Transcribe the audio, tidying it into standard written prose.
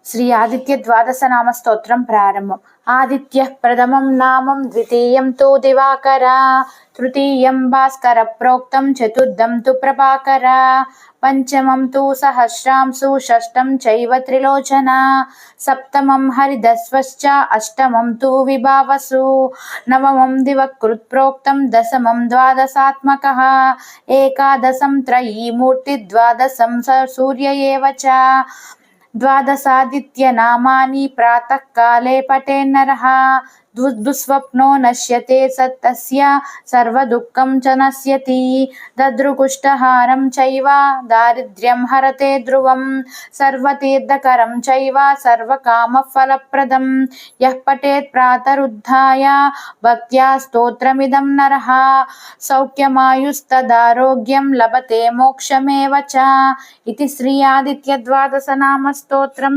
శ్రీ ఆదిత్య ద్వాదశ నామ స్తోత్రం ప్రారంభం. ఆదిత్య ప్రథమం నామం, ద్వితీయం తు దివాకర, తృతీయం భాస్కర ప్రోక్తం, చతుర్థం తు ప్రభాకర, పంచమం తు సహస్రాంశు, షష్టం చైవ త్రిలోచన, సప్తమం హరిదస్వశ్చ, అష్టమం తు విభావసు, నవమం దివకృత్ ప్రోక్తం, దశమం ద్వాదశాత్మకః, ఏకాదశం త్రయీమూర్తి, ద్వాదశం సూర్య ఏవ చ. ద్వాదశాదిత్య నామాని ప్రాతః కాలే పఠేన్నరః, దుస్వప్నో నశ్యతే తస్య సర్వదుఃఖం చ నశ్యతి. దదృకుష్టహారం చైవ దారిద్ర్యం హరతే ధ్రువం, సర్వతీర్థకరం చైవ సర్వకామఫలప్రదం. యః పఠేత్ ప్రాతరుద్ధాయ భక్త్యా స్తోత్రమిదం నరః, సౌఖ్యమాయుస్తదారోగ్యం లభతే మోక్షమేవ చ. ఇది శ్రీ ఆదిత్య ద్వాదశ నామ స్తోత్రం.